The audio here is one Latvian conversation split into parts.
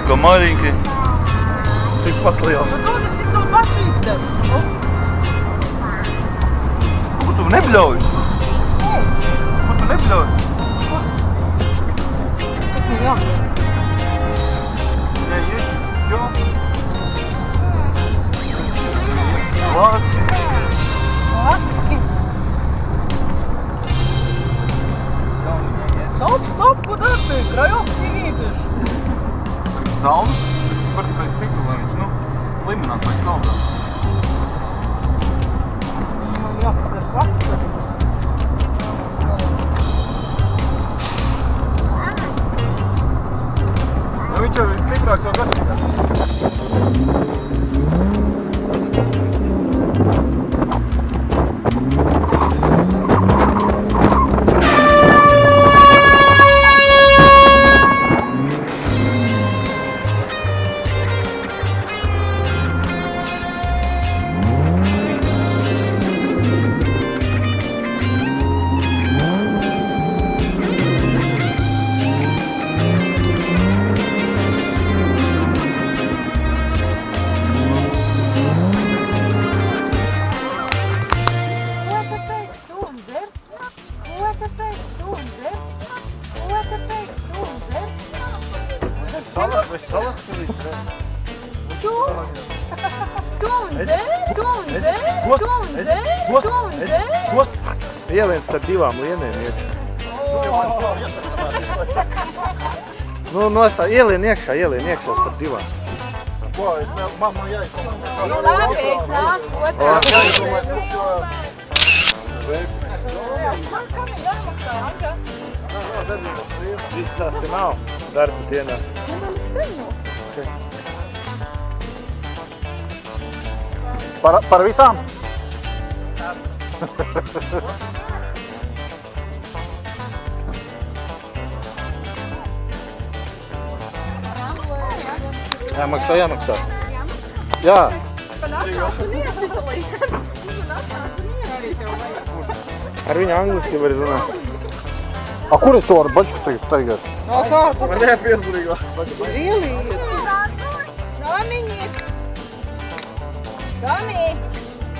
kā maļiņki. Tikpat liels. Nu, tas ir to patīcam. Ko tu nebļauj? Ko tu nebļauj? Tas ir jābūt. Ja iet, jo? Laski. Laski. Stop, ko darbi? Krajovski iedzeš. Saldu? Tas ir parastais stiklu, lai viņš, limināt vai saldāt. Jā, tas pats. Viņš jau ir stiprāks jau gatavīgās. Ielien starp divām lienēm iekšā. Ielien iekšā starp divām. Ko, man jāizdomā. Nu labi, es nāku otrā. Man kam ir jāmaksā, Anģa? Izstās, ka nav darba dienās. Man streno. Par visām? Jāmaksā. Jā. Ar viņu angliski var runāt. A kur es to ar bačku tagad staigāšu? No kā? Man nepiesburīgā. Really? Domiņi! Domi!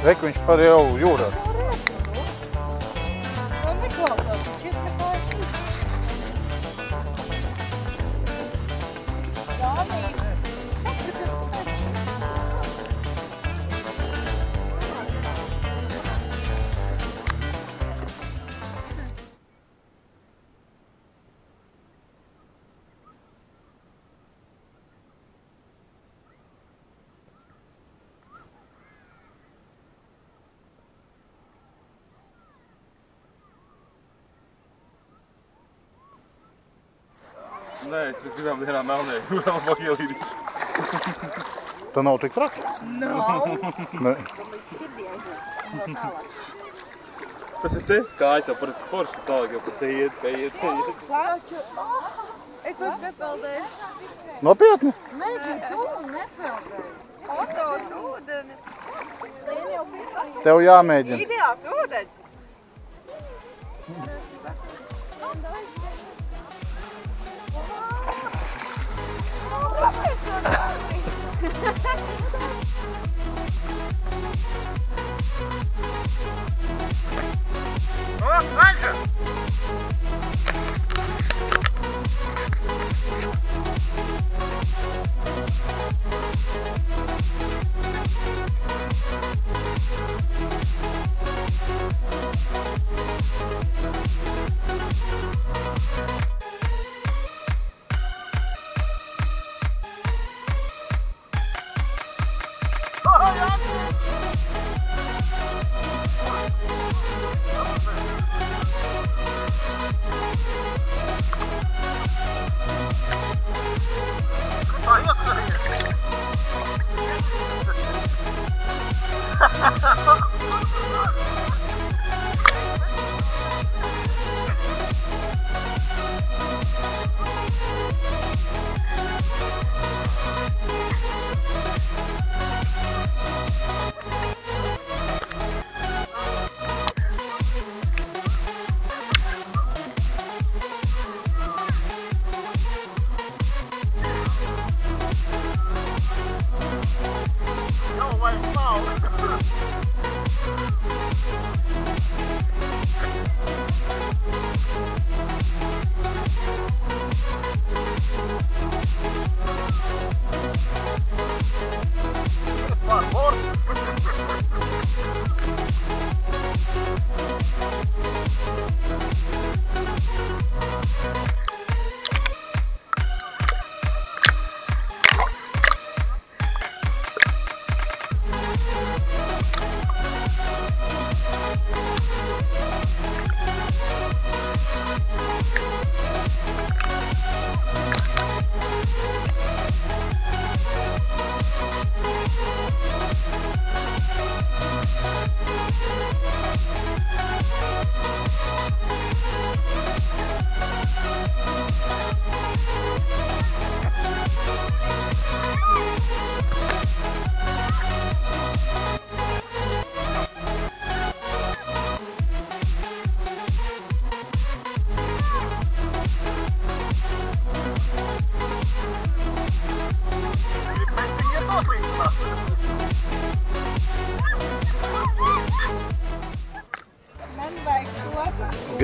Reku viņš par jau jūrā. Man neklausās, šis nekā es īsti. Domi! Nē, es pēc gribām dienā melnēju, vēl mogielīdīšu. Tā nav tik traki? Nav. Nē. Līdz sirdī aiziet. Un vēl tālāk. Tas ir te? Kājas jau parasti forši tālāk jau par te iet. Slāču. Es to nepeldēju. Nopietni? Mēģi, tu nepeldēju. Otos ūdeni. Tev jāmēģina. Ideāls ūdeņi.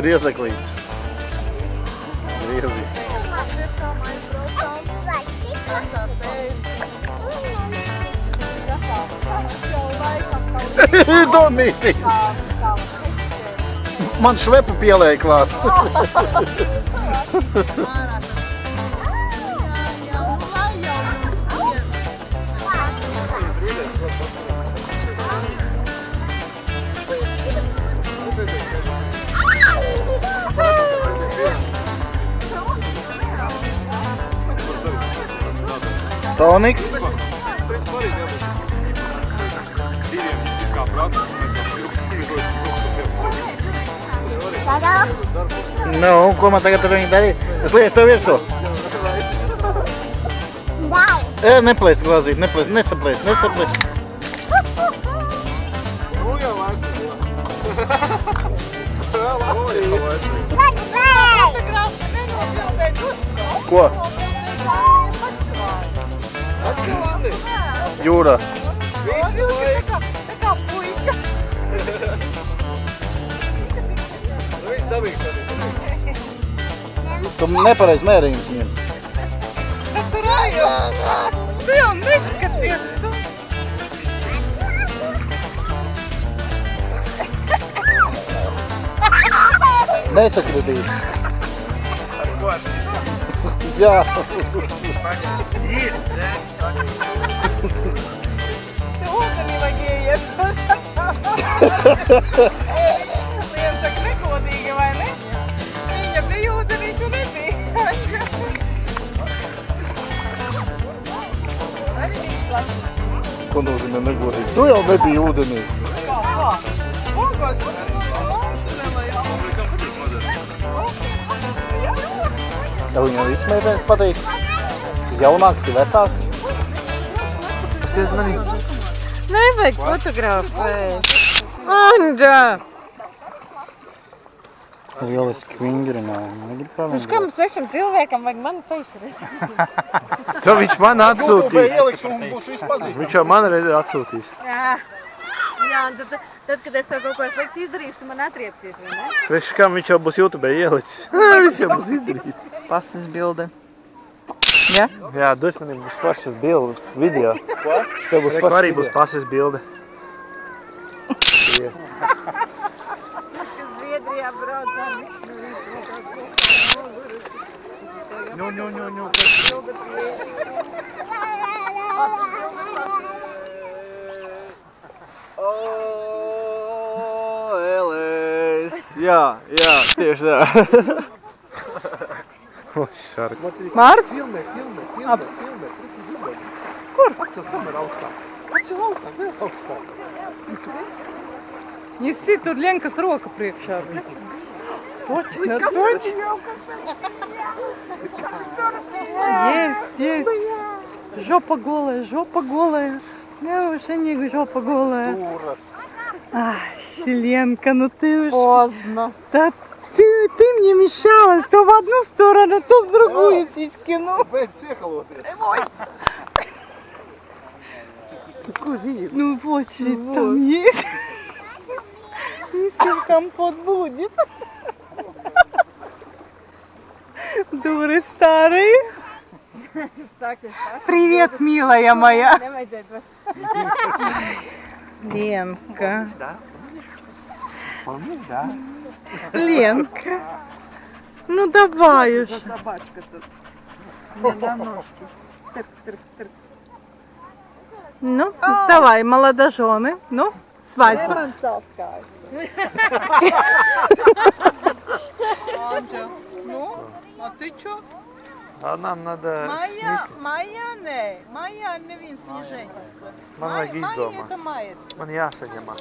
Griezeklīts. Griezīts. Domīti! Man švepu pielēja klāt. Toniks. Nu, ko man tagad ar viņu darīt? Es lieku tev virsū. Neplēst glāzīt, neplēst, nesaplēst. Ko? Jūra. Tu nepareiz mērījums viņiem. Tu jau neskaties, tu. Nesakritīts. Jā. Tu ūdenī vajag ieiet. Liena saka nekodīgi, vai ne? Viņa bija ūdenī, tu nebija. Ko nozīmē negodīgi? Tu jau nebija ūdenī. Kā? Pogos, Tev viņam viss meitenes patīk? Jaunāks, vecāks? nevajag fotografēt. Andža! Lieliski vingrinājumi. Uz kam svešam cilvēkam vajag mani faceres? To viņš man atsūtīs. Viņš jau man reiz atsūtīs. Jā, un tad, kad es tev kaut ko slikti izdarīšu, tu man atriepsies, vai ne? Viņš kam viņš jau būs YouTube ielicis. Viņš jau būs izdarīts. Pasnes bilde. Ja? Jā, dos maniem būs pašas bildes video. Ko? Tev būs pašas arī būs pašas bilde. Zviedrijā braucām visu. Elis! Jā, tieši tā. Mārts? Filmē. Kur? Atcel kameru augstāk. Vēl augstāk. Неси, тут Ленка с рока приехала. Точно. Есть. Жопа голая. Я уже не жопа голая. Ужас. Ай, Ленка, ну ты уж... Поздно. Да ты мне мешалась то в одну сторону, то в другую сиськи, ну. Ну вот же там есть. Если компот будет. Дуры старые. Привет, милая моя. Ленка. Ленка. Ну давай уж. Собачка тут. На ножки. Ну, давай, молодожены. Ну, свадьба. Man salskājas. Анджа, ну, а ты чё? А нам надо Майя neviens не женится. Man vajag izdomāt. Майя это Майя. Man jāsaņemā.